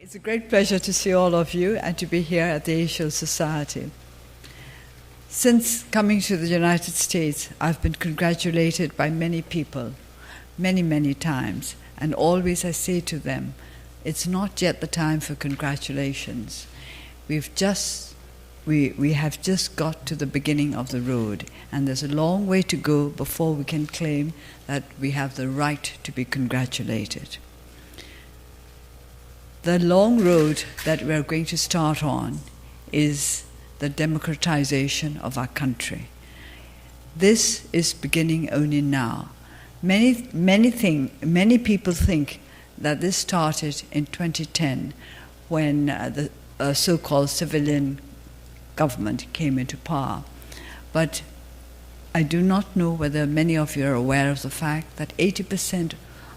It's a great pleasure to see all of you and to be here at the Asian Society. Since coming to the United States, I've been congratulated by many people, many times, and always I say to them, it's not yet the time for congratulations. We have just got to the beginning of the road, and there's a long way to go before we can claim that we have the right to be congratulated. The long road that we're going to start on is the democratization of our country. This is beginning only now. Many people think that this started in 2010 when the so-called civilian government came into power. But I do not know whether many of you are aware of the fact that 80%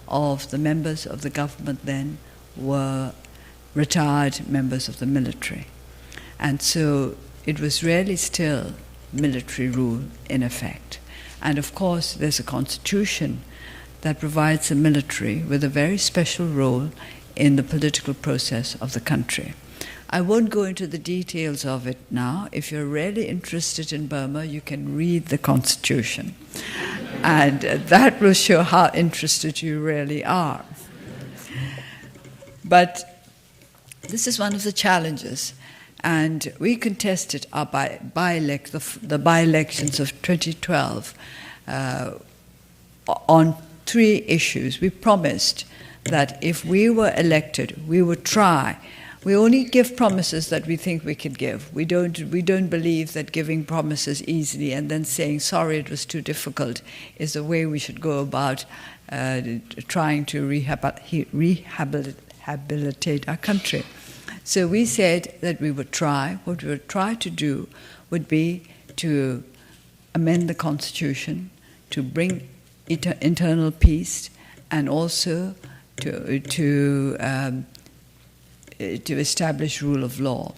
of the members of the government then were retired members of the military. And so it was really still military rule in effect. And of course, there's a constitution that provides the military with a very special role in the political process of the country. I won't go into the details of it now. If you're really interested in Burma, you can read the constitution. And that will show how interested you really are. But this is one of the challenges. And we contested our the by-elections of 2012 on 3 issues. We promised that if we were elected, we would try. We only give promises that we think we can give. We don't believe that giving promises easily and then saying, sorry, it was too difficult, is the way we should go about trying to rehabilitate our country. So we said that we would try. What we would try to do would be to amend the constitution, to bring internal peace, and also to establish rule of law.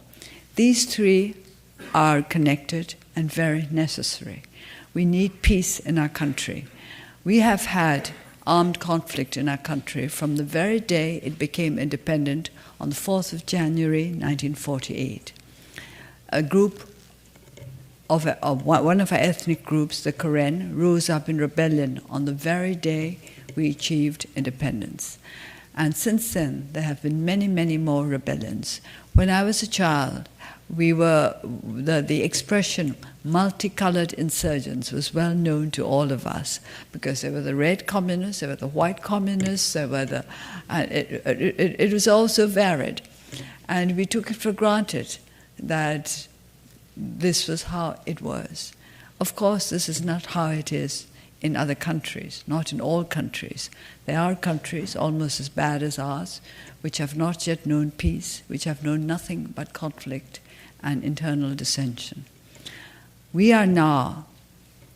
These 3 are connected and very necessary. We need peace in our country. We have had armed conflict in our country from the very day it became independent on the 4th of January 1948. A group of one of our ethnic groups, the Karen, rose up in rebellion on the very day we achieved independence. And since then, there have been many more rebellions. When I was a child, the expression multicolored insurgents was well known to all of us, because there were the red communists, there were the white communists, there were it was also varied. And we took it for granted that this was how it was. Of course, this is not how it is in other countries, not in all countries. There are countries almost as bad as ours, which have not yet known peace, which have known nothing but conflict and internal dissension. We are now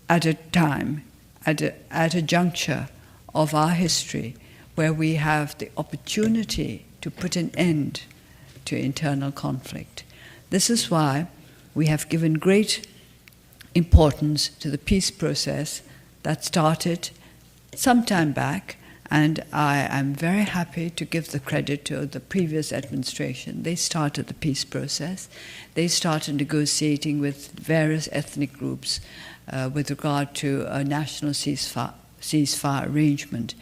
at a time, at a juncture of our history where we have the opportunity to put an end to internal conflict. This is why we have given great importance to the peace process that started some time back, and I am very happy to give the credit to the previous administration. They started the peace process. They started negotiating with various ethnic groups with regard to a national ceasefire arrangement.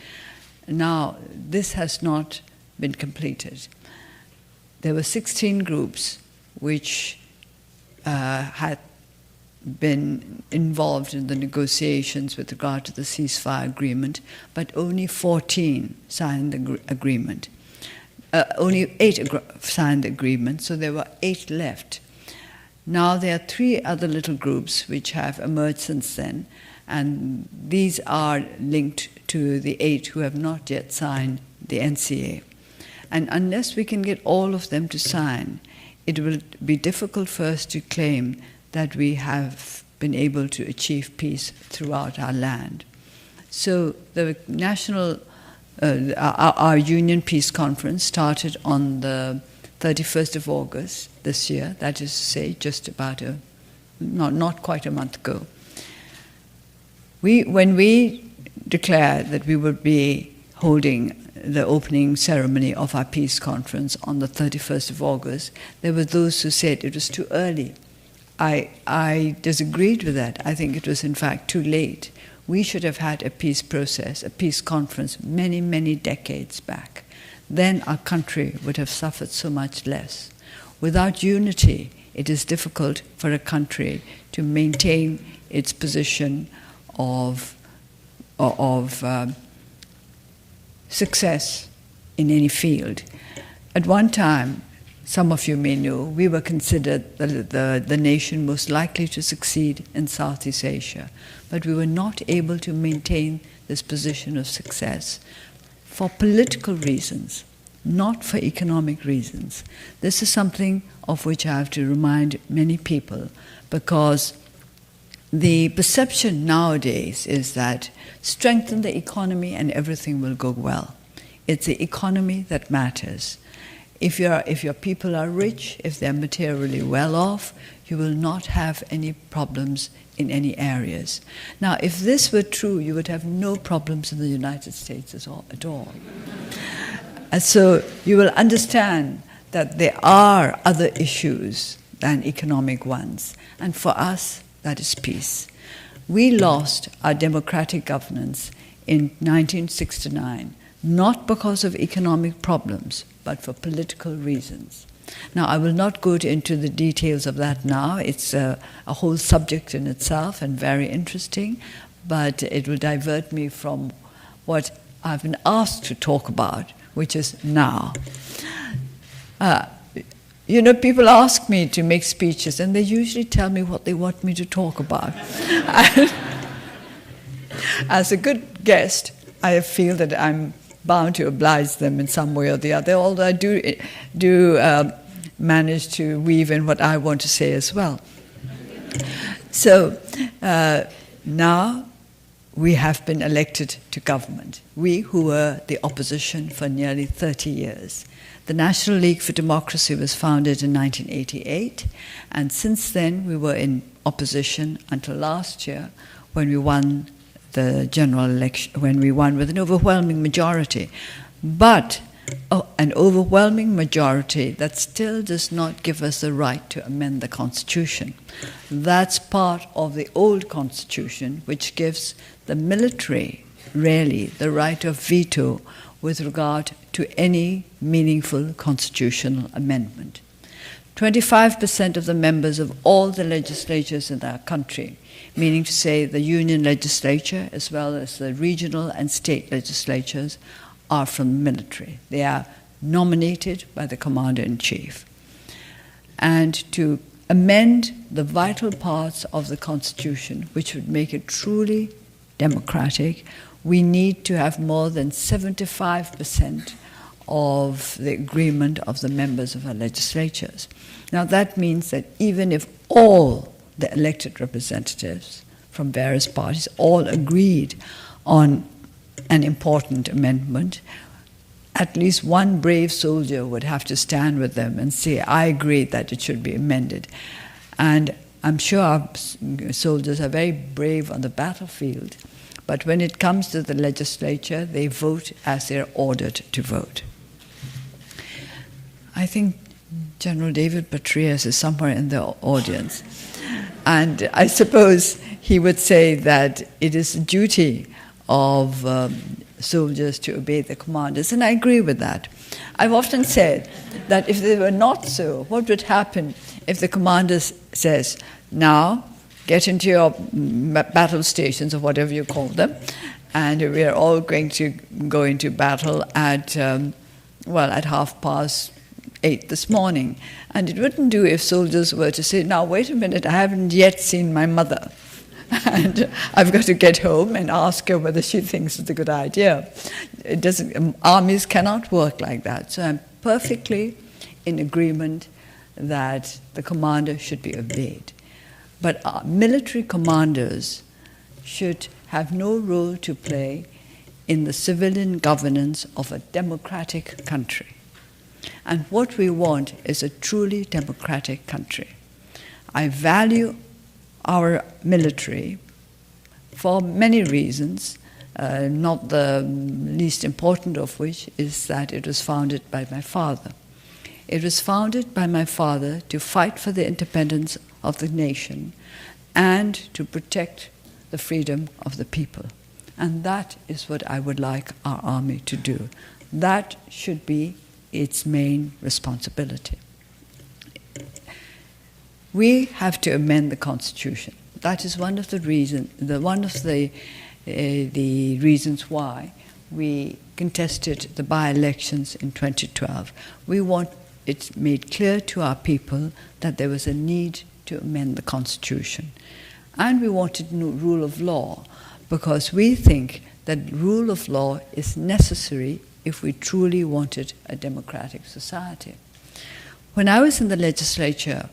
Now, this has not been completed. There were 16 groups which had been involved in the negotiations with regard to the ceasefire agreement, but only 14 signed the agreement. Only 8 signed the agreement, so there were 8 left. Now there are 3 other little groups which have emerged since then, and these are linked to the 8 who have not yet signed the NCA. And unless we can get all of them to sign, it will be difficult for us to claim that we have been able to achieve peace throughout our land. So the our Union Peace Conference started on the 31st of August this year, that is to say, just about not quite a month ago. When we declared that we would be holding the opening ceremony of our peace conference on the 31st of August, there were those who said it was too early. I disagreed with that. I think it was in fact too late. We should have had a peace process, a peace conference many, many decades back. Then our country would have suffered so much less. Without unity, it is difficult for a country to maintain its position of success in any field. At one time, some of you may know, we were considered the nation most likely to succeed in Southeast Asia, but we were not able to maintain this position of success for political reasons, not for economic reasons. This is something of which I have to remind many people, because the perception nowadays is that strengthen the economy and everything will go well. It's the economy that matters. If your people are rich, if they're materially well off, you will not have any problems in any areas. Now, if this were true, you would have no problems in the United States at all. And so you will understand that there are other issues than economic ones. And for us, that is peace. We lost our democratic governance in 1969, not because of economic problems, but for political reasons. Now, I will not go into the details of that now. It's a whole subject in itself and very interesting, but it will divert me from what I've been asked to talk about, which is now. People ask me to make speeches, and they usually tell me what they want me to talk about. As a good guest, I feel that I'm bound to oblige them in some way or the other, although I do manage to weave in what I want to say as well. So now we have been elected to government. We who were the opposition for nearly 30 years. The National League for Democracy was founded in 1988, and since then we were in opposition until last year when we won the general election, when we won with an overwhelming majority. But an overwhelming majority that still does not give us the right to amend the Constitution. That's part of the old Constitution, which gives the military, really, the right of veto with regard to any meaningful constitutional amendment. 25% of the members of all the legislatures in our country, meaning to say the union legislature as well as the regional and state legislatures, are from the military. They are nominated by the Commander-in-Chief. And to amend the vital parts of the Constitution, which would make it truly democratic, we need to have more than 75% of the agreement of the members of our legislatures. Now that means that even if all the elected representatives from various parties all agreed on an important amendment, at least one brave soldier would have to stand with them and say, I agree that it should be amended. And I'm sure our soldiers are very brave on the battlefield, but when it comes to the legislature, they vote as they're ordered to vote. I think General David Petraeus is somewhere in the audience. And I suppose he would say that it is the duty of soldiers to obey the commanders, and I agree with that. I've often said that if they were not so, what would happen if the commander says, now get into your battle stations or whatever you call them, and we are all going to go into battle at 8:30 this morning. And it wouldn't do if soldiers were to say, now wait a minute, I haven't yet seen my mother. And I've got to get home and ask her whether she thinks it's a good idea. It doesn't. Armies cannot work like that. So I'm perfectly in agreement that the commander should be obeyed. But our military commanders should have no role to play in the civilian governance of a democratic country. And what we want is a truly democratic country. I value our military for many reasons, not the least important of which is that it was founded by my father. It was founded by my father to fight for the independence of the nation and to protect the freedom of the people. And that is what I would like our army to do. That should be its main responsibility. We have to amend the Constitution. That is one of the reasons why we contested the by-elections in 2012. We want it made clear to our people that there was a need to amend the Constitution. And we wanted rule of law because we think that rule of law is necessary if we truly wanted a democratic society. When I was in the legislature,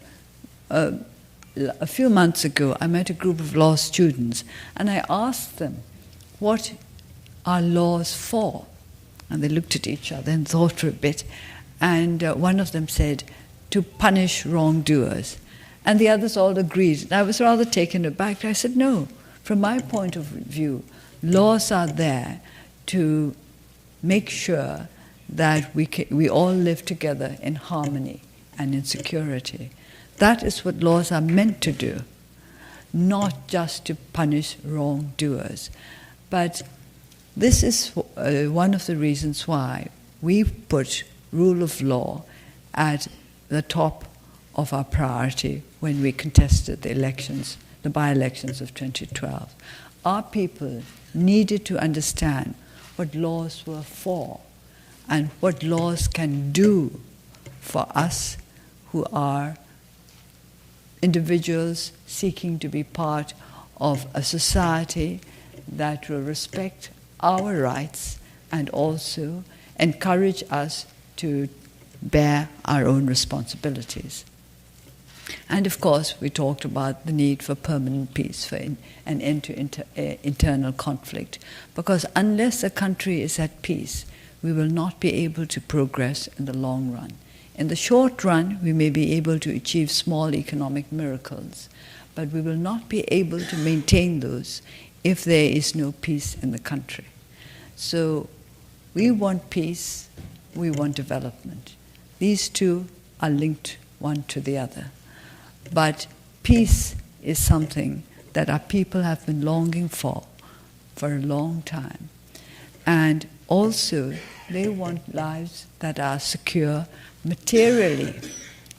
a few months ago, I met a group of law students and I asked them, what are laws for? And they looked at each other and thought for a bit. And one of them said, to punish wrongdoers. And the others all agreed. And I was rather taken aback. I said, no, from my point of view, laws are there to make sure that we all live together in harmony and in security. That is what laws are meant to do, not just to punish wrongdoers. But this is one of the reasons why we put rule of law at the top of our priority when we contested the elections, the by-elections of 2012. Our people needed to understand what laws were for and what laws can do for us who are individuals seeking to be part of a society that will respect our rights and also encourage us to bear our own responsibilities. And of course, we talked about the need for permanent peace, for an end to internal conflict, because unless a country is at peace, we will not be able to progress in the long run. In the short run, we may be able to achieve small economic miracles, but we will not be able to maintain those if there is no peace in the country. So we want peace, we want development. These two are linked one to the other. But peace is something that our people have been longing for a long time. And also, they want lives that are secure materially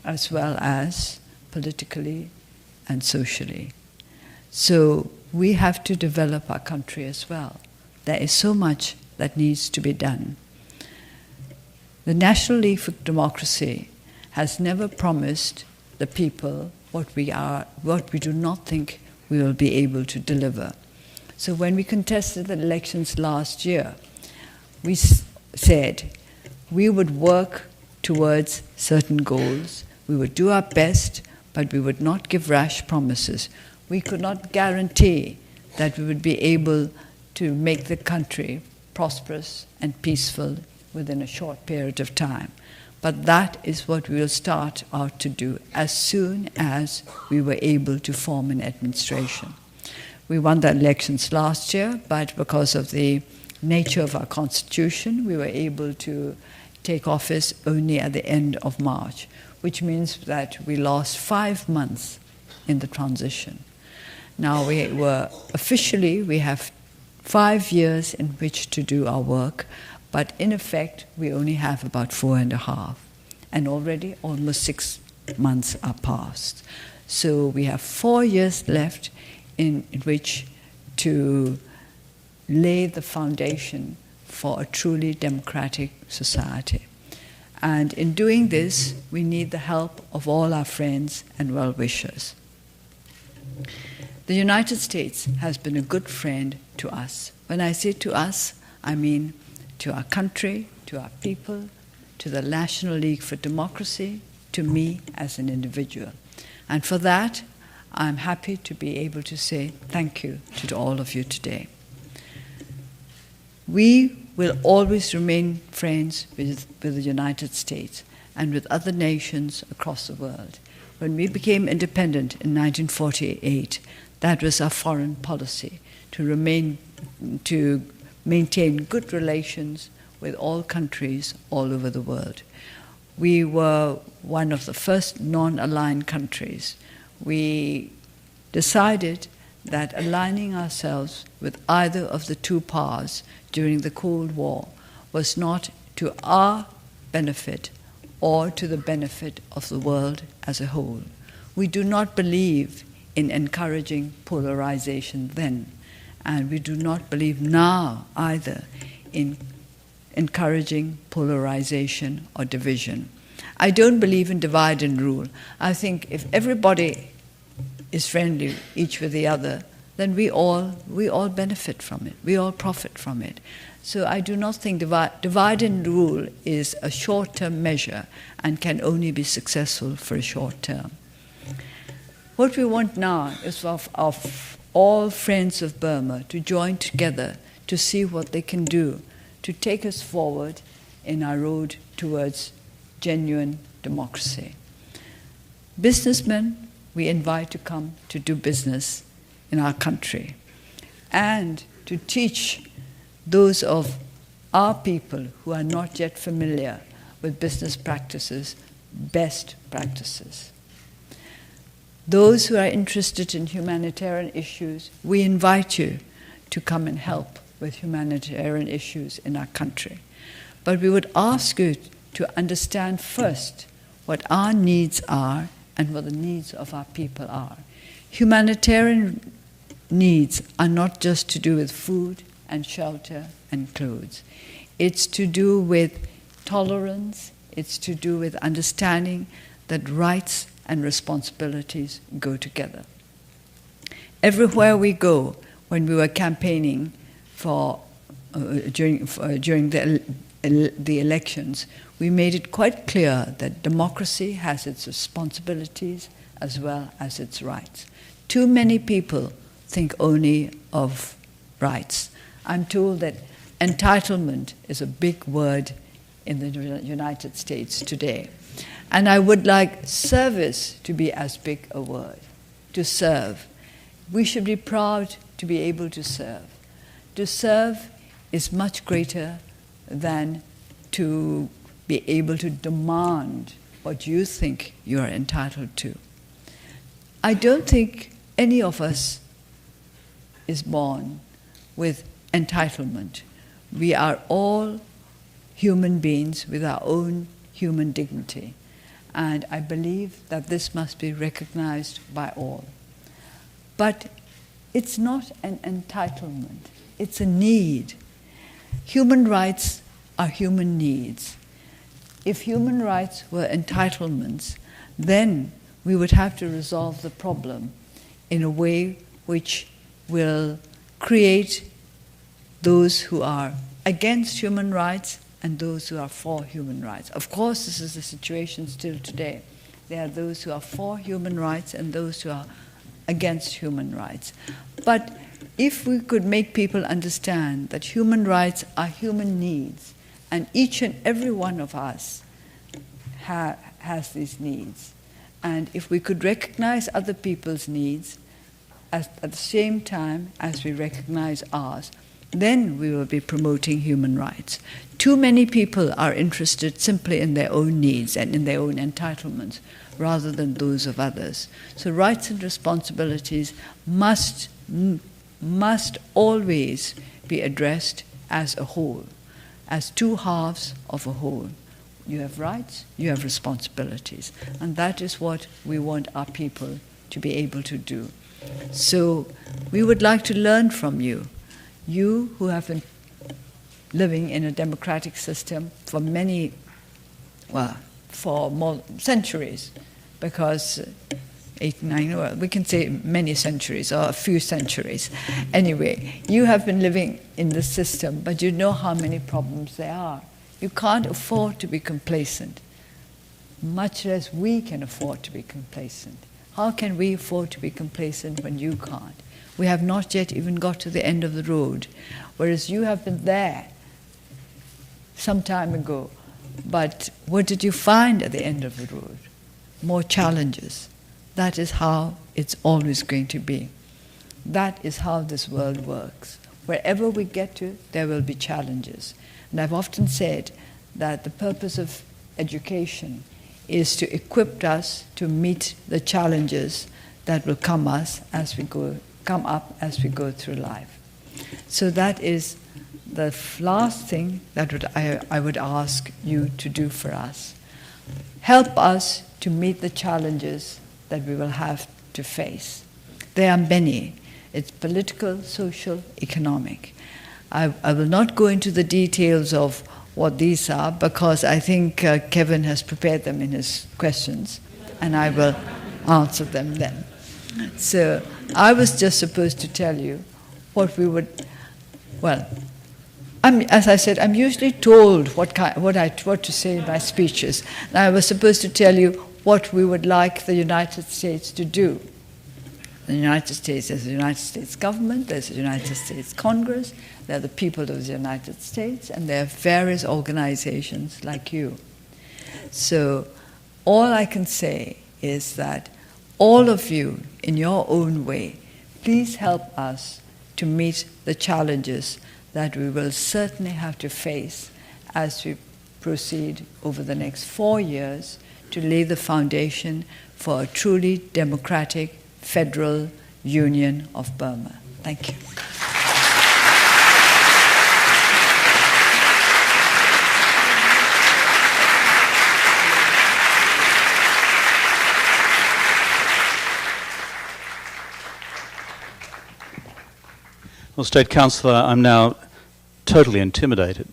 as well as politically and socially. So we have to develop our country as well. There is so much that needs to be done. The National League for Democracy has never promised the people what we do not think we will be able to deliver. So when we contested the elections last year, we said we would work towards certain goals, we would do our best, but we would not give rash promises. We could not guarantee that we would be able to make the country prosperous and peaceful within a short period of time. But that is what we will start out to do as soon as we were able to form an administration. We won the elections last year, but because of the nature of our constitution, we were able to take office only at the end of March, which means that we lost 5 months in the transition. Now we have 5 years in which to do our work, but in effect, we only have about 4.5. And already almost 6 months are past. So we have 4 years left in which to lay the foundation for a truly democratic society. And in doing this, we need the help of all our friends and well-wishers. The United States has been a good friend to us. When I say to us, I mean to our country, to our people, to the National League for Democracy, to me as an individual. And for that, I'm happy to be able to say thank you to all of you today. We will always remain friends with the United States and with other nations across the world. When we became independent in 1948, that was our foreign policy, to remain to maintain good relations with all countries all over the world. We were one of the first non-aligned countries. We decided that aligning ourselves with either of the two powers during the Cold War was not to our benefit or to the benefit of the world as a whole. We do not believe in encouraging polarization then, and we do not believe now either in encouraging polarization or division. I don't believe in divide and rule. I think if everybody is friendly each with the other, then we all benefit from it. We all profit from it. So I do not think divide and rule is a short-term measure and can only be successful for a short term. What we want now is of all friends of Burma to join together to see what they can do to take us forward in our road towards genuine democracy. Businessmen, we invite to come to do business in our country and to teach those of our people who are not yet familiar with business practices, best practices. Those who are interested in humanitarian issues, we invite you to come and help with humanitarian issues in our country. But we would ask you to understand first what our needs are and what the needs of our people are. Humanitarian needs are not just to do with food and shelter and clothes. It's to do with tolerance, it's to do with understanding that rights and responsibilities go together. Everywhere we go, when we were campaigning during the elections, we made it quite clear that democracy has its responsibilities as well as its rights. Too many people think only of rights. I'm told that entitlement is a big word in the United States today. And I would like service to be as big a word, to serve. We should be proud to be able to serve. To serve is much greater than to be able to demand what you think you are entitled to. I don't think any of us is born with entitlement. We are all human beings with our own human dignity. And I believe that this must be recognized by all. But it's not an entitlement, it's a need. Human rights are human needs. If human rights were entitlements, then we would have to resolve the problem in a way which will create those who are against human rights and those who are for human rights. Of course, this is the situation still today. There are those who are for human rights and those who are against human rights. But if we could make people understand that human rights are human needs, and each and every one of us has these needs, and if we could recognize other people's needs at the same time as we recognize ours, then we will be promoting human rights. Too many people are interested simply in their own needs and in their own entitlements rather than those of others. So rights and responsibilities must always be addressed as a whole, as two halves of a whole. You have rights, you have responsibilities, and that is what we want our people to be able to do. So we would like to learn from you. You who have been living in a democratic system for for more centuries, because 8, 9, we can say many centuries or a few centuries. Anyway, you have been living in the system, but you know how many problems there are. You can't afford to be complacent, much less we can afford to be complacent. How can we afford to be complacent when you can't? We have not yet even got to the end of the road, whereas you have been there some time ago. But what did you find at the end of the road? More challenges. That is how it's always going to be. That is how this world works. Wherever we get to, there will be challenges. And I've often said that the purpose of education is to equip us to meet the challenges that will come up as we go through life. So that is the last thing that I would ask you to do for us. Help us to meet the challenges that we will have to face. There are many. It's political, social, economic. I will not go into the details of what these are because I think Kevin has prepared them in his questions and I will answer them then. So I was just supposed to tell you what we would, well, as I said, I'm usually told what to say in my speeches. And I was supposed to tell you what we would like the United States to do. The United States, there's the United States government, there's the United States Congress, there are the people of the United States, and there are various organizations like you. So all I can say is that all of you, in your own way, please help us to meet the challenges that we will certainly have to face as we proceed over the next 4 years to lay the foundation for a truly democratic federal union of Burma. Thank you. Well, State Councillor, I'm now totally intimidated.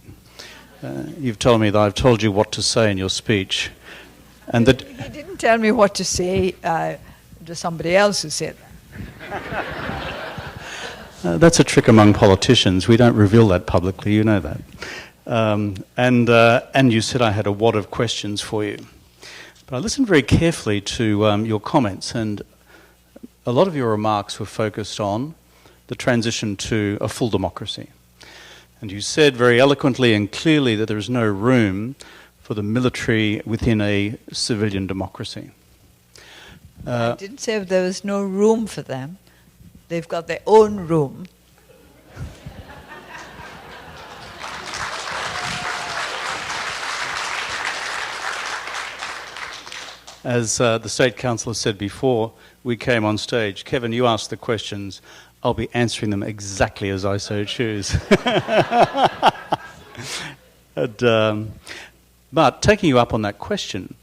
You've told me that I've told you what to say in your speech. And that He didn't tell me what to say. To somebody else who said that. That's a trick among politicians. We don't reveal that publicly, you know that. And you said I had a wad of questions for you. But I listened very carefully to your comments, and a lot of your remarks were focused on the transition to a full democracy. And you said very eloquently and clearly that there is no room for the military within a civilian democracy. I didn't say there was no room for them. They've got their own room. As the State Councillor said before we came on stage, Kevin, you asked the questions. I'll be answering them exactly as I so choose. But taking you up on that question,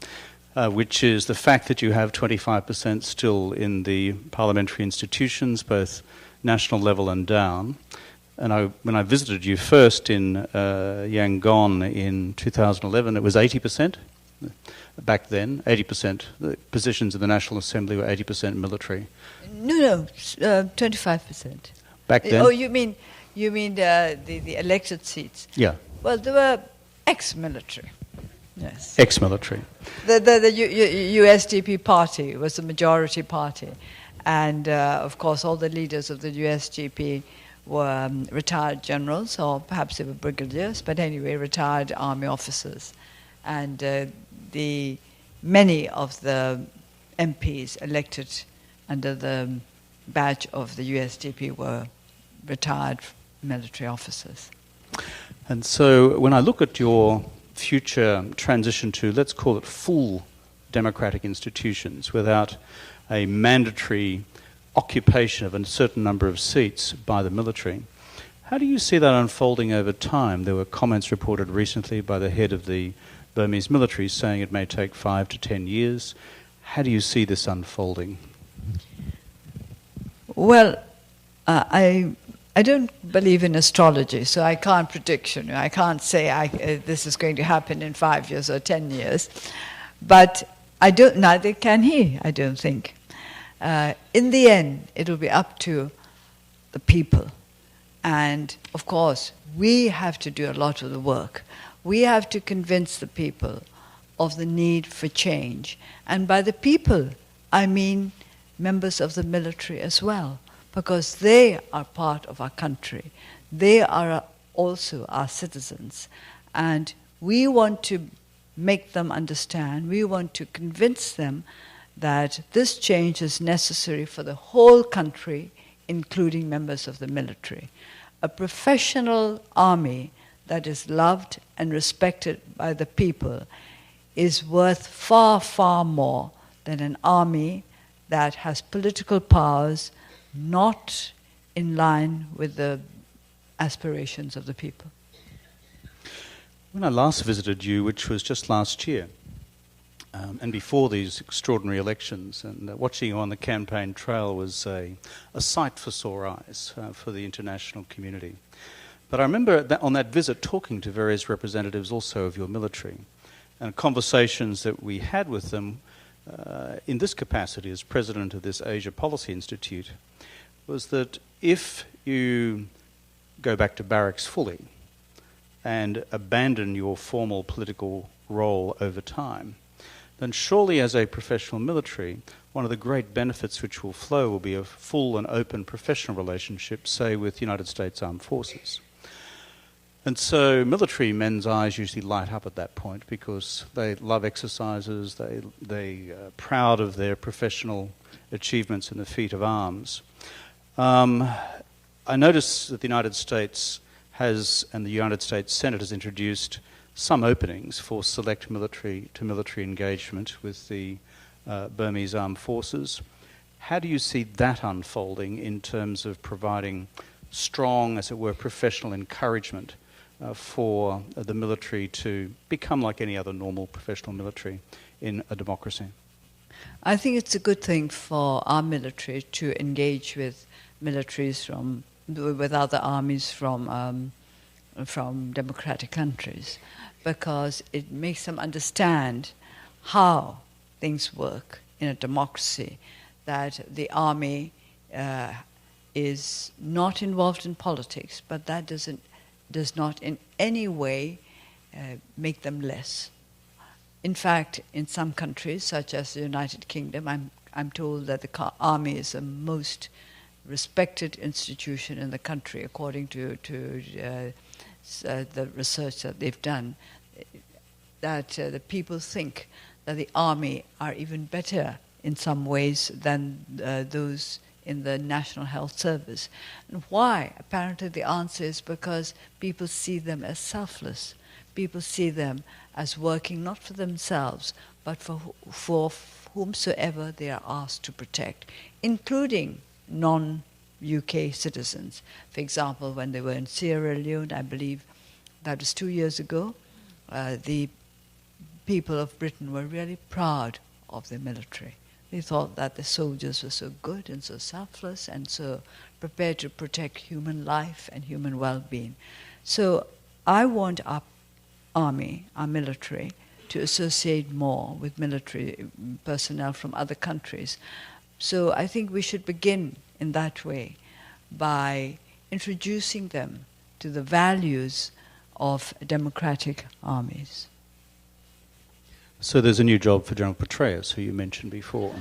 which is the fact that you have 25% still in the parliamentary institutions, both national level and down. And when I visited you first in Yangon in 2011, it was 80%. Back then, 80%. The positions in the National Assembly were 80% military. No, 25%. Back then? Oh, you mean the elected seats? Yeah. Well, they were ex-military. Yes. Ex-military. The USDP party was the majority party. And, of course, all the leaders of the USDP were retired generals, or perhaps they were brigadiers, but anyway, retired army officers. And many of the MPs elected under the badge of the USDP were retired military officers. And so when I look at your future transition to, let's call it full democratic institutions without a mandatory occupation of a certain number of seats by the military, how do you see that unfolding over time? There were comments reported recently by the head of the Burmese military saying it may take 5 to 10 years. How do you see this unfolding? Well, I don't believe in astrology, so I can't predict. I can't say this is going to happen in 5 years or 10 years. But neither can he, I don't think. In the end, it will be up to the people. And, of course, we have to do a lot of the work. We have to convince the people of the need for change. And by the people, I mean members of the military as well, because they are part of our country. They are also our citizens. And we want to make them understand, we want to convince them that this change is necessary for the whole country, including members of the military. a professional army that is loved and respected by the people is worth far, far more than an army that has political powers not in line with the aspirations of the people. When I last visited you, which was just last year, and before these extraordinary elections, and watching you on the campaign trail was a sight for sore eyes for the international community. But I remember that on that visit talking to various representatives also of your military, and conversations that we had with them in this capacity as president of this Asia Policy Institute, was that if you go back to barracks fully and abandon your formal political role over time, then surely as a professional military, one of the great benefits which will flow will be a full and open professional relationship, say, with United States Armed Forces. And so military men's eyes usually light up at that point because they love exercises, they are proud of their professional achievements in the feat of arms. I notice that the United States has, and the United States Senate has introduced some openings for select military engagement with the Burmese armed forces. How do you see that unfolding in terms of providing strong, as it were, professional encouragement for the military to become like any other normal professional military in a democracy? I think it's a good thing for our military to engage with militaries with other armies from democratic countries, because it makes them understand how things work in a democracy, that the army is not involved in politics, but that does not in any way make them less. In fact, in some countries, such as the United Kingdom, I'm told that the army is the most respected institution in the country, according to the research that they've done, that the people think that the army are even better in some ways than those in the National Health Service. And why? Apparently the answer is because people see them as selfless. People see them as working not for themselves, but for whomsoever they are asked to protect, including non-UK citizens. For example, when they were in Sierra Leone, I believe that was 2 years ago, the people of Britain were really proud of their military. They thought that the soldiers were so good and so selfless and so prepared to protect human life and human well-being. So I want our army, our military, to associate more with military personnel from other countries. So I think we should begin in that way by introducing them to the values of democratic armies. So there's a new job for General Petraeus, who you mentioned before.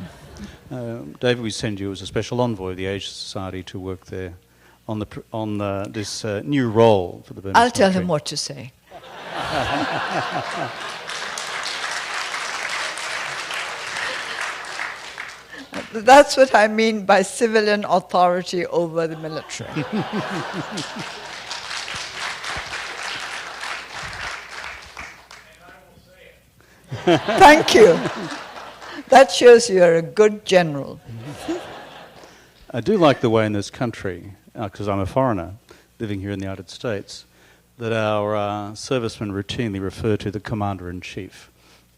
David, we send you as a special envoy of the Asia Society to work there on this new role for the Burmese I'll tell military. him what to say. That's what I mean by civilian authority over the military. Thank you. That shows you're a good general. I do like the way in this country, because I'm a foreigner living here in the United States, that our servicemen routinely refer to the Commander-in-Chief,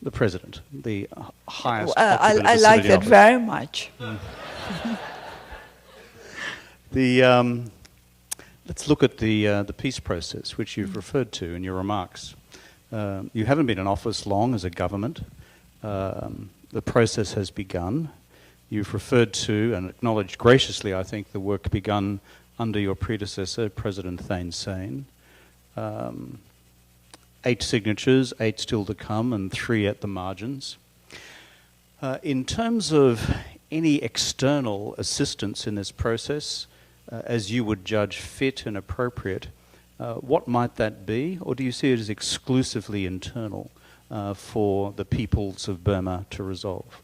the President, the highest occupant of the I like civilian that office. very much. Let's look at the peace process, which you've referred to in your remarks. You haven't been in office long as a government. The process has begun. You've referred to and acknowledged graciously, I think, the work begun under your predecessor, President Thein Sein. 8 signatures, 8 still to come, and 3 at the margins. In terms of any external assistance in this process, as you would judge fit and appropriate, what might that be? Or do you see it as exclusively internal for the peoples of Burma to resolve?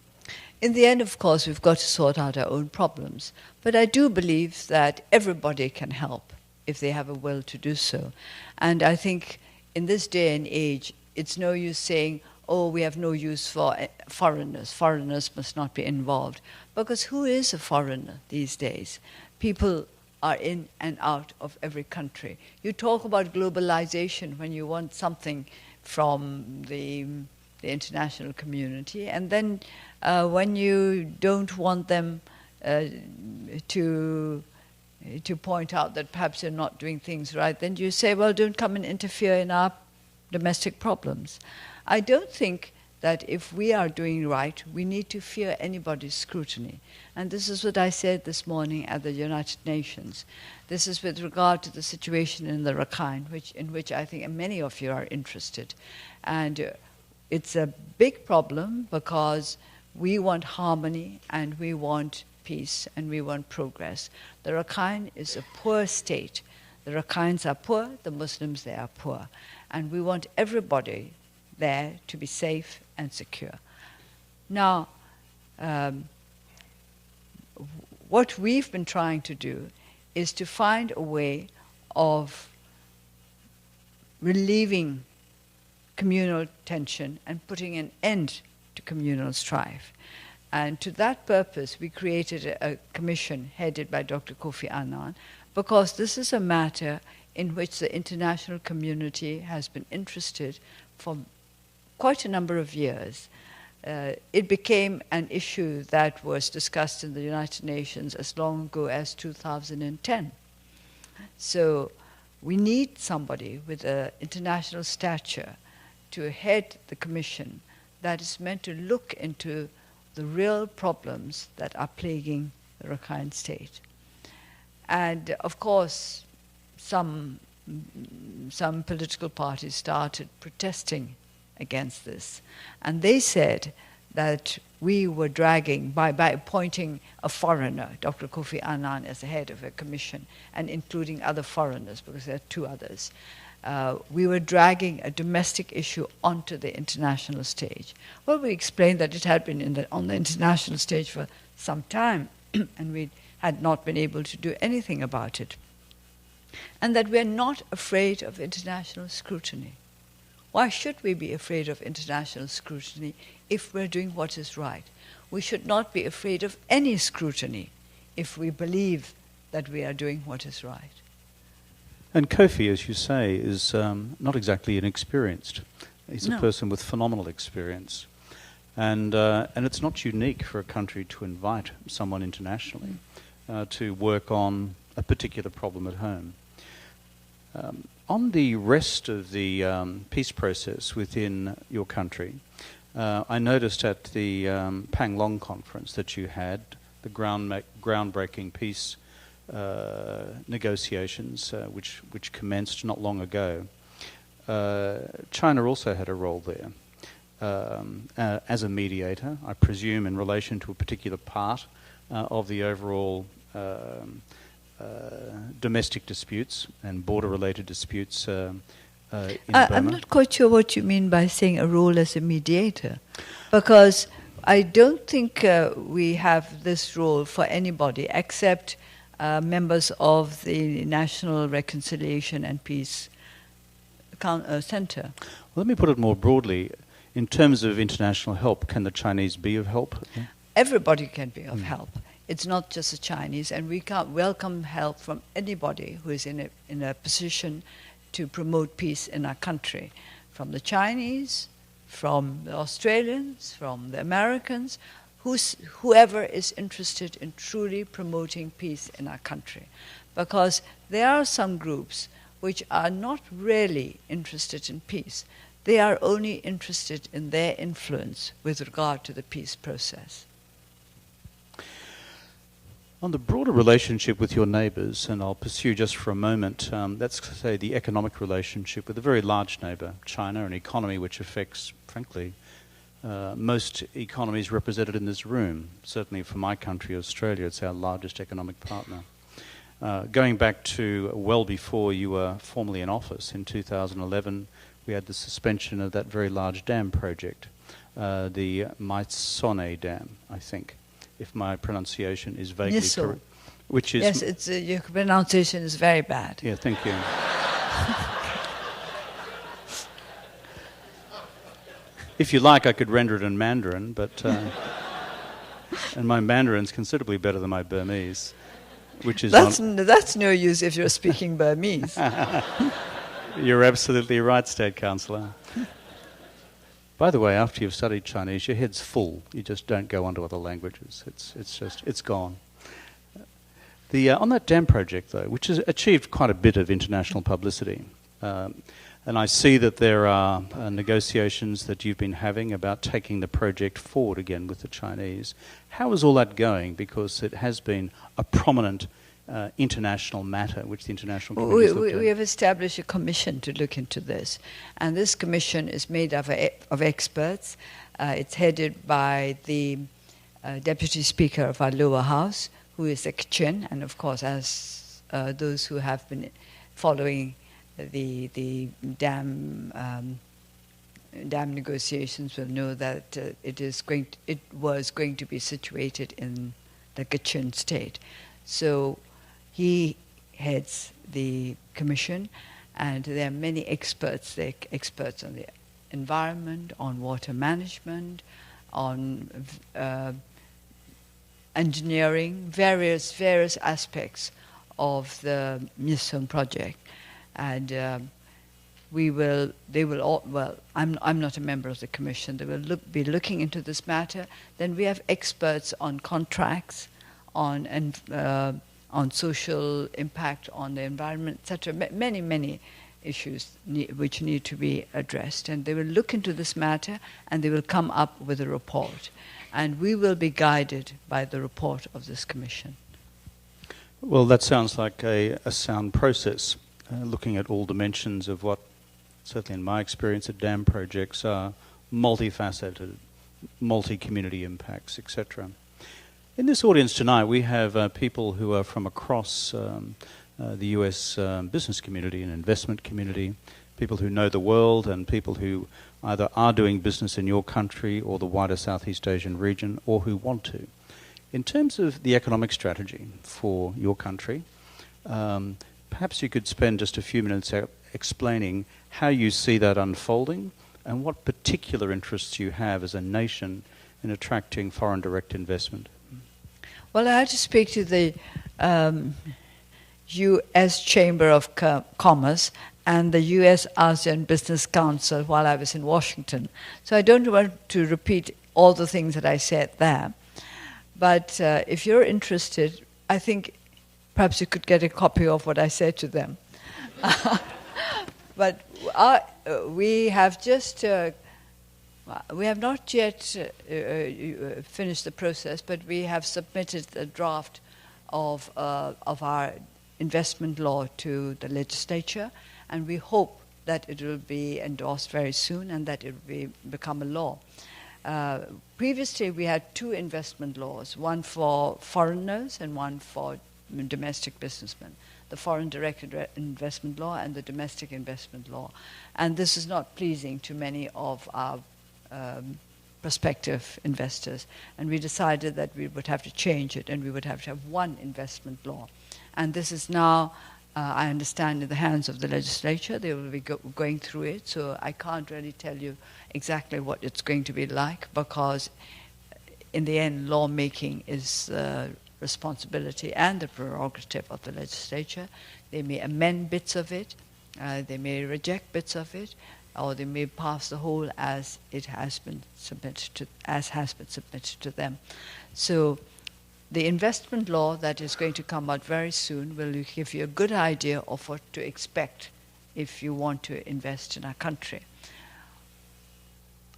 In the end, of course, we've got to sort out our own problems. But I do believe that everybody can help if they have a will to do so. And I think in this day and age, it's no use saying, oh, we have no use for foreigners. Foreigners must not be involved. Because who is a foreigner these days? People are in and out of every country. You talk about globalization when you want something from the international community, and then when you don't want them to point out that perhaps you're not doing things right, then you say, well, don't come and interfere in our domestic problems. I don't think that if we are doing right, we need to fear anybody's scrutiny. And this is what I said this morning at the United Nations. This is with regard to the situation in the Rakhine, in which I think many of you are interested. And it's a big problem because we want harmony and we want peace and we want progress. The Rakhine is a poor state. The Rakhines are poor, the Muslims, they are poor. And we want everybody there to be safe and secure. Now, what we've been trying to do is to find a way of relieving communal tension and putting an end to communal strife. And to that purpose, we created a commission headed by Dr. Kofi Annan, because this is a matter in which the international community has been interested for quite a number of years. It became an issue that was discussed in the United Nations as long ago as 2010. So we need somebody with an international stature to head the commission that is meant to look into the real problems that are plaguing the Rakhine state. And of course, some political parties started protesting against this. And they said that we were dragging, by appointing a foreigner, Dr. Kofi Annan, as the head of a commission, and including other foreigners, because there are two others, we were dragging a domestic issue onto the international stage. Well, we explained that it had been on the international stage for some time, and we had not been able to do anything about it. And that we're not afraid of international scrutiny. Why should we be afraid of international scrutiny if we're doing what is right? We should not be afraid of any scrutiny if we believe that we are doing what is right. And Kofi, as you say, is not exactly inexperienced. He's a person with phenomenal experience. And it's not unique for a country to invite someone internationally to work on a particular problem at home. On the rest of the peace process within your country, I noticed at the Panglong conference that you had, the groundbreaking peace negotiations, which commenced not long ago. China also had a role there as a mediator, I presume, in relation to a particular part of the overall domestic disputes and border-related disputes in Burma. I'm not quite sure what you mean by saying a role as a mediator, because I don't think we have this role for anybody except members of the National Reconciliation and Peace Center. Well, let me put it more broadly. In terms of international help, can the Chinese be of help? Yeah. Everybody can be of help. It's not just the Chinese, and we can welcome help from anybody who is in a position to promote peace in our country, from the Chinese, from the Australians, from the Americans, whoever is interested in truly promoting peace in our country. Because there are some groups which are not really interested in peace. They are only interested in their influence with regard to the peace process. On the broader relationship with your neighbours, and I'll pursue just for a moment, let's say the economic relationship with a very large neighbour, China, an economy which affects, frankly, most economies represented in this room. Certainly for my country, Australia, it's our largest economic partner. Going back to well before you were formally in office, in 2011, we had the suspension of that very large dam project, the Maitsone Dam, I think, if my pronunciation is vaguely correct. which is... Yes, it's, your pronunciation is very bad. Yeah, thank you. If you like, I could render it in Mandarin, but... and my Mandarin's considerably better than my Burmese, which is... That's no use if you're speaking Burmese. You're absolutely right, State Councillor. By the way, after you've studied Chinese, your head's full. You just don't go on to other languages. It's gone. On that dam project, though, which has achieved quite a bit of international publicity, and I see that there are negotiations that you've been having about taking the project forward again with the Chinese. How is all that going? Because it has been a prominent international matter which the international community has looked at. We have established a commission to look into this, and this commission is made of experts. It's headed by the Deputy Speaker of our lower house, who is a Kachin, and of course, as those who have been following the dam negotiations will know that it was going to be situated in the Kachin state. So he heads the commission, and there are many experts. There are experts on the environment, on water management, on engineering, various aspects of the Myitsone project, and they will all. Well, I'm not a member of the commission. They will be looking into this matter. Then we have experts on contracts, on social impact on the environment, etc. Many issues which need to be addressed, and they will look into this matter, and they will come up with a report, and we will be guided by the report of this commission. Well, that sounds like a sound process, looking at all dimensions of what, certainly in my experience at dam projects, are multifaceted, multi-community impacts, etc. In this audience tonight, we have people who are from across the US business community and investment community, people who know the world and people who either are doing business in your country or the wider Southeast Asian region, or who want to. In terms of the economic strategy for your country, perhaps you could spend just a few minutes explaining how you see that unfolding and what particular interests you have as a nation in attracting foreign direct investment. Well, I had to speak to the U.S. Chamber of Commerce and the U.S. ASEAN Business Council while I was in Washington. So I don't want to repeat all the things that I said there. But if you're interested, I think perhaps you could get a copy of what I said to them. But we have just... we have not yet finished the process, but we have submitted the draft of our investment law to the legislature, and we hope that it will be endorsed very soon and that it will become a law. Previously, we had two investment laws, one for foreigners and one for domestic businessmen. The foreign direct investment law and the domestic investment law. And this is not pleasing to many of our prospective investors, and we decided that we would have to change it and we would have to have one investment law. And this is now, I understand, in the hands of the legislature. They will be going through it, so I can't really tell you exactly what it's going to be like, because in the end, lawmaking is the responsibility and the prerogative of the legislature. They may amend bits of it, they may reject bits of it, or they may pass the whole as it has been submitted to them. So the investment law that is going to come out very soon will give you a good idea of what to expect if you want to invest in our country.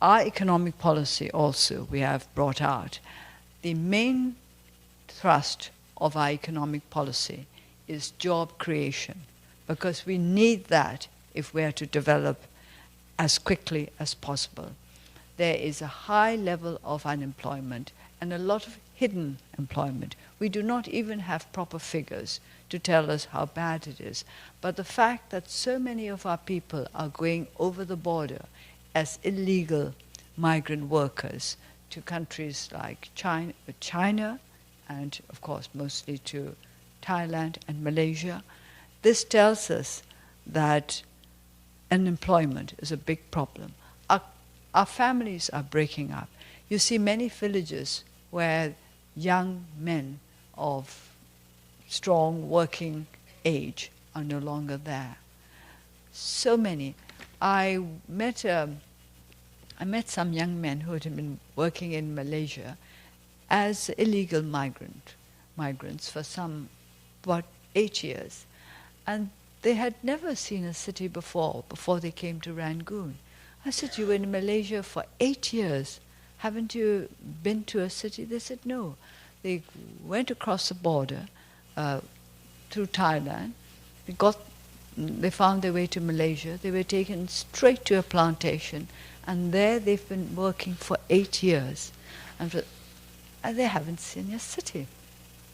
Our economic policy also we have brought out. The main thrust of our economic policy is job creation, because we need that if we are to develop as quickly as possible. There is a high level of unemployment and a lot of hidden employment. We do not even have proper figures to tell us how bad it is. But the fact that so many of our people are going over the border as illegal migrant workers to countries like China and, of course, mostly to Thailand, and Malaysia. This tells us that unemployment is a big problem. Our families are breaking up. You see many villages where young men of strong working age are no longer there. So many. I met some young men who had been working in Malaysia as illegal migrants for about 8 years. And they had never seen a city before they came to Rangoon. I said, you were in Malaysia for 8 years. Haven't you been to a city? They said, no. They went across the border through Thailand. They found their way to Malaysia. They were taken straight to a plantation. And there they've been working for 8 years. And they haven't seen a city.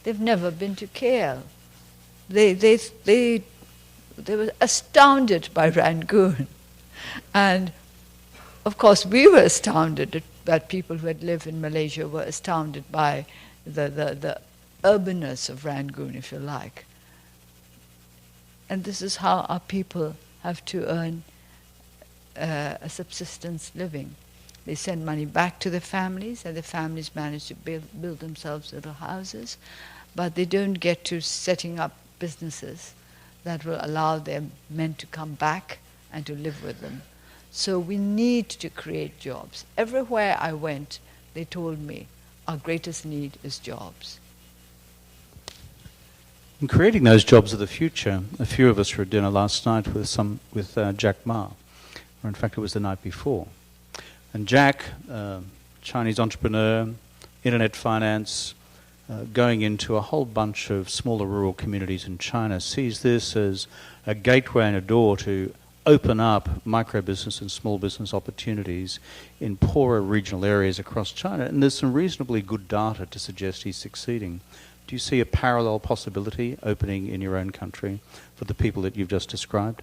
They've never been to KL. They were astounded by Rangoon. And of course we were astounded that people who had lived in Malaysia were astounded by the urbanness of Rangoon, if you like. And this is how our people have to earn a subsistence living. They send money back to their families, and the families manage to build themselves little houses, but they don't get to setting up businesses that will allow their men to come back and to live with them. So we need to create jobs. Everywhere I went, they told me, our greatest need is jobs. In creating those jobs of the future, a few of us were at dinner last night with Jack Ma, or in fact it was the night before. And Jack, Chinese entrepreneur, internet finance, going into a whole bunch of smaller rural communities in China, sees this as a gateway and a door to open up micro-business and small business opportunities in poorer regional areas across China. And there's some reasonably good data to suggest he's succeeding. Do you see a parallel possibility opening in your own country for the people that you've just described?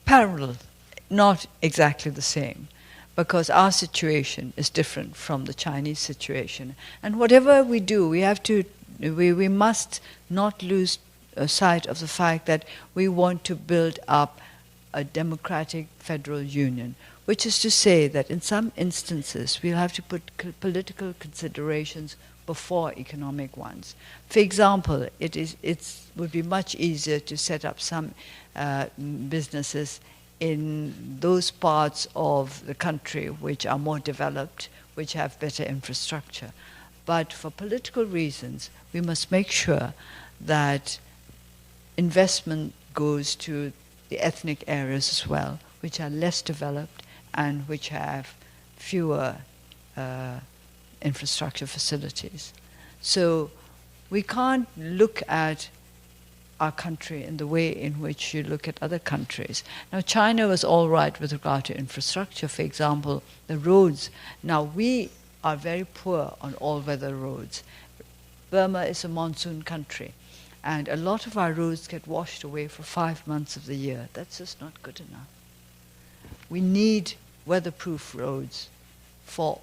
Parallel, not exactly the same, because our situation is different from the Chinese situation. And whatever we do, we must not lose sight of the fact that we want to build up a democratic federal union, which is to say that in some instances we'll have to put political considerations before economic ones. For example, it would be much easier to set up some businesses in those parts of the country which are more developed, which have better infrastructure. But for political reasons, we must make sure that investment goes to the ethnic areas as well, which are less developed and which have fewer infrastructure facilities. So we can't look at our country in the way in which you look at other countries. Now, China was all right with regard to infrastructure. For example, the roads. Now, we are very poor on all-weather roads. Burma is a monsoon country, and a lot of our roads get washed away for 5 months of the year. That's just not good enough. We need weatherproof roads for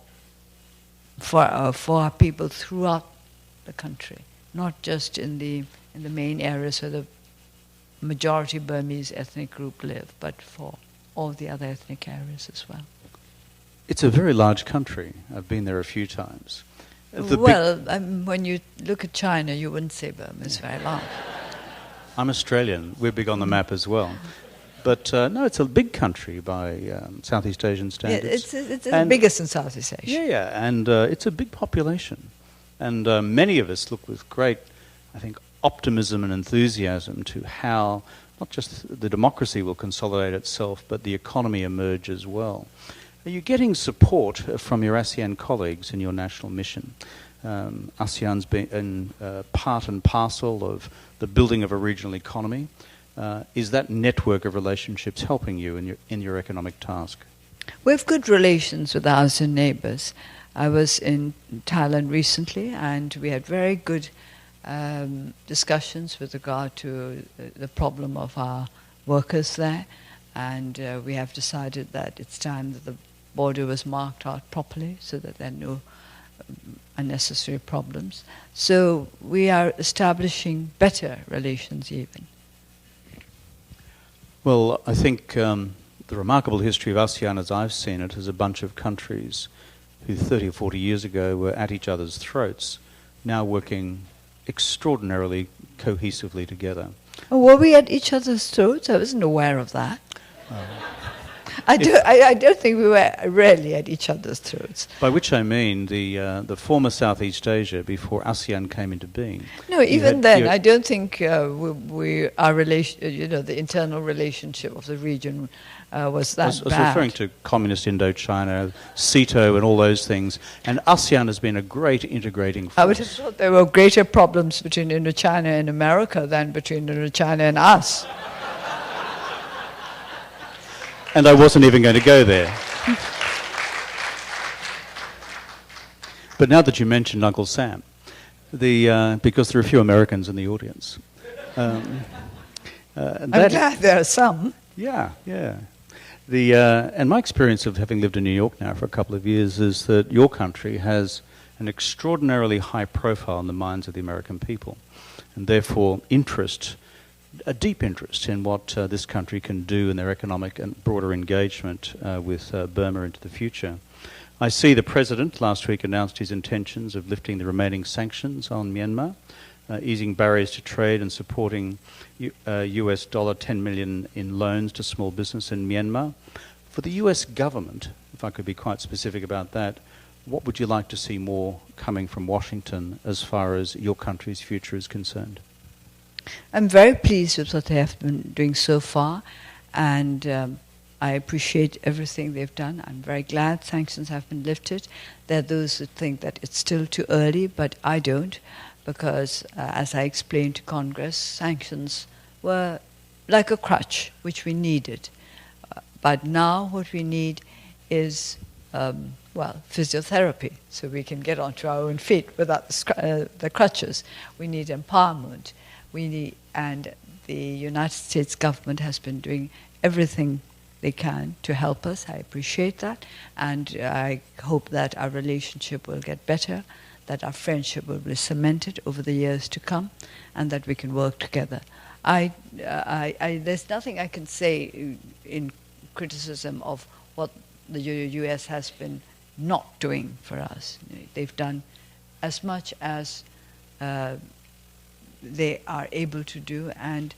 our people throughout the country, not just in the main areas where the majority Burmese ethnic group live, but for all the other ethnic areas as well. It's a very large country. I've been there a few times. When you look at China, you wouldn't say Burma is very large. I'm Australian. We're big on the map as well. But no, it's a big country by Southeast Asian standards. Yeah, it's the biggest in Southeast Asia. Yeah, and it's a big population. And many of us look with great, I think, optimism and enthusiasm to how not just the democracy will consolidate itself, but the economy emerge as well. Are you getting support from your ASEAN colleagues in your national mission? ASEAN's been part and parcel of the building of a regional economy. Is that network of relationships helping you in your economic task? We have good relations with our ASEAN neighbours. I was in Thailand recently, and we had very good discussions with regard to the problem of our workers there. And we have decided that it's time that the border was marked out properly so that there are no unnecessary problems. So we are establishing better relations even. Well, I think the remarkable history of ASEAN as I've seen it is a bunch of countries who 30 or 40 years ago were at each other's throats, now working extraordinarily cohesively together. Oh, were we at each other's throats? I wasn't aware of that. I don't think we were really at each other's throats. By which I mean the former Southeast Asia before ASEAN came into being. No, even then, I don't think our relation, the internal relationship of the region was that bad. I was referring to communist Indochina, CETO and all those things. And ASEAN has been a great integrating force. I would have thought there were greater problems between Indochina and America than between Indochina and us. And I wasn't even going to go there. But now that you mentioned Uncle Sam, because there are a few Americans in the audience. I'm glad there are some. Yeah. And my experience of having lived in New York now for a couple of years is that your country has an extraordinarily high profile in the minds of the American people, and therefore a deep interest in what this country can do in their economic and broader engagement with Burma into the future. I see the President last week announced his intentions of lifting the remaining sanctions on Myanmar, easing barriers to trade and supporting US $10 million in loans to small business in Myanmar. For the US government, if I could be quite specific about that, what would you like to see more coming from Washington as far as your country's future is concerned? I'm very pleased with what they have been doing so far, and I appreciate everything they've done. I'm very glad sanctions have been lifted. There are those who think that it's still too early, but I don't, because as I explained to Congress, sanctions were like a crutch, which we needed. But now what we need is, physiotherapy, so we can get onto our own feet without the crutches. We need empowerment. And the United States government has been doing everything they can to help us. I appreciate that, and I hope that our relationship will get better, that our friendship will be cemented over the years to come, and that we can work together. There's nothing I can say in criticism of what the U.S. has been not doing for us. They've done as much as they are able to do, and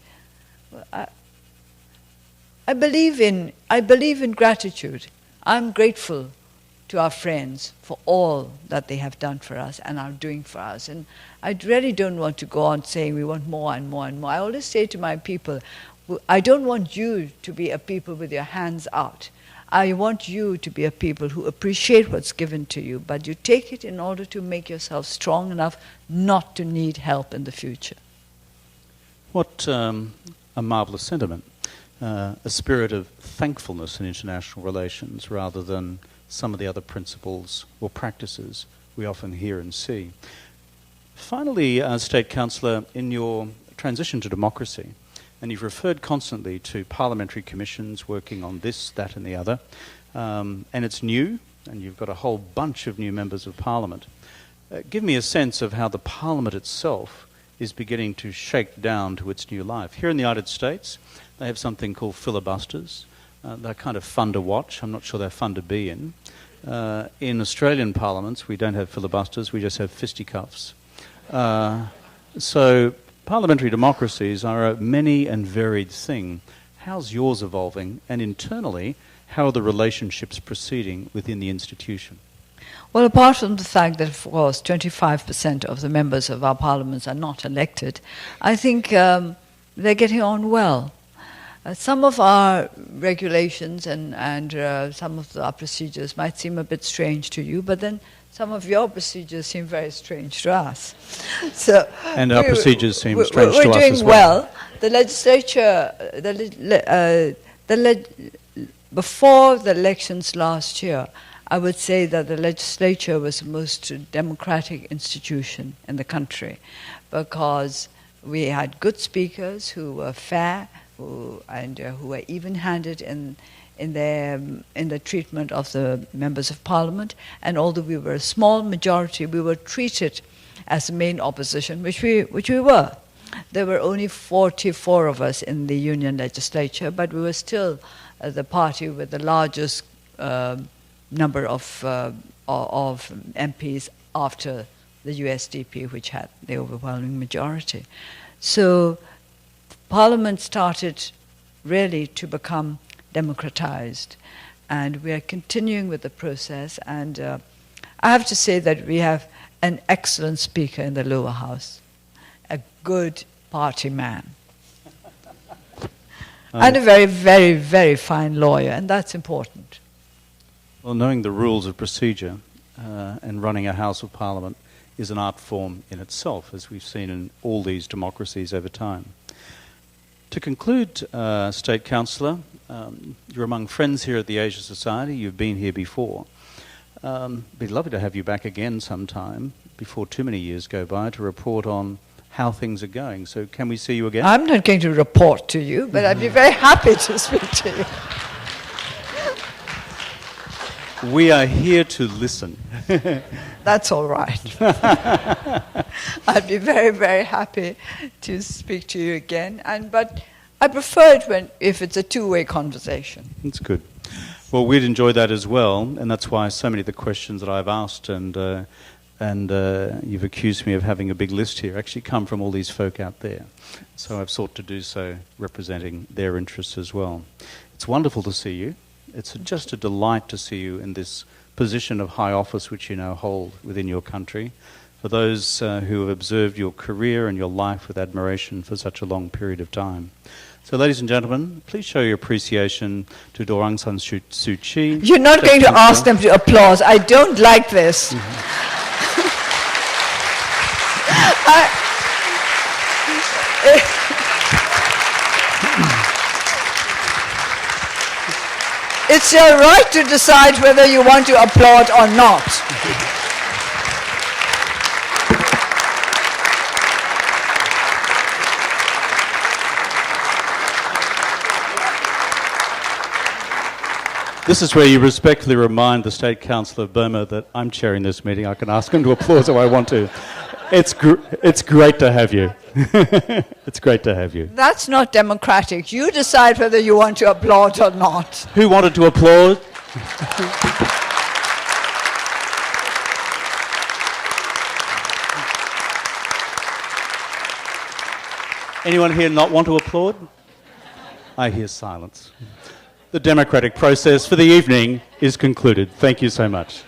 I believe in gratitude. I'm grateful to our friends for all that they have done for us and are doing for us. And I really don't want to go on saying we want more and more and more. I always say to my people, I don't want you to be a people with your hands out. I want you to be a people who appreciate what's given to you, but you take it in order to make yourself strong enough not to need help in the future. What a marvelous sentiment. A spirit of thankfulness in international relations rather than some of the other principles or practices we often hear and see. Finally, State Councillor, in your transition to democracy, and you've referred constantly to parliamentary commissions working on this, that and the other, and it's new, and you've got a whole bunch of new members of Parliament. Give me a sense of how the Parliament itself is beginning to shake down to its new life. Here in the United States, they have something called filibusters. They're kind of fun to watch. I'm not sure they're fun to be in. In Australian parliaments, we don't have filibusters, we just have fisticuffs. So parliamentary democracies are a many and varied thing. How's yours evolving? And internally, how are the relationships proceeding within the institution? Well, apart from the fact that, of course, 25% of the members of our parliaments are not elected, I think they're getting on well. Some of our regulations and some of our procedures might seem a bit strange to you, but then some of your procedures seem very strange to us. And our procedures seem strange to us as well. We're doing well. The legislature, before the elections last year, I would say that the legislature was the most democratic institution in the country because we had good speakers who were fair, who were even-handed in the treatment of the members of parliament, and although we were a small majority, we were treated as the main opposition, which we were. There were only 44 of us in the union legislature, but we were still the party with the largest number of MPs after the USDP, which had the overwhelming majority. So Parliament started really to become democratized, and we are continuing with the process. And I have to say that we have an excellent speaker in the lower house, a good party man, and a very, very, very fine lawyer, and that's important. Well, knowing the rules of procedure and running a House of Parliament is an art form in itself, as we've seen in all these democracies over time. To conclude, State Councillor, you're among friends here at the Asia Society. You've been here before. It'd be lovely to have you back again sometime before too many years go by to report on how things are going. So can we see you again? I'm not going to report to you, but I'd be very happy to speak to you. We are here to listen. That's all right. I'd be very, very happy to speak to you again. But I prefer it if it's a two-way conversation. That's good. Well, we'd enjoy that as well, and that's why so many of the questions that I've asked and you've accused me of having a big list here actually come from all these folk out there. So I've sought to do so representing their interests as well. It's wonderful to see you. It's just a delight to see you in this position of high office which you now hold within your country. For those who have observed your career and your life with admiration for such a long period of time. So, ladies and gentlemen, please show your appreciation to Aung San Suu Kyi. You're not going to ask them to applaud. I don't like this. It's your right to decide whether you want to applaud or not. This is where you respectfully remind the State Council of Burma that I'm chairing this meeting. I can ask them to applaud if I want to. It's great to have you. It's great to have you. That's not democratic. You decide whether you want to applaud or not. Who wanted to applaud? Anyone here not want to applaud? I hear silence. The democratic process for the evening is concluded. Thank you so much.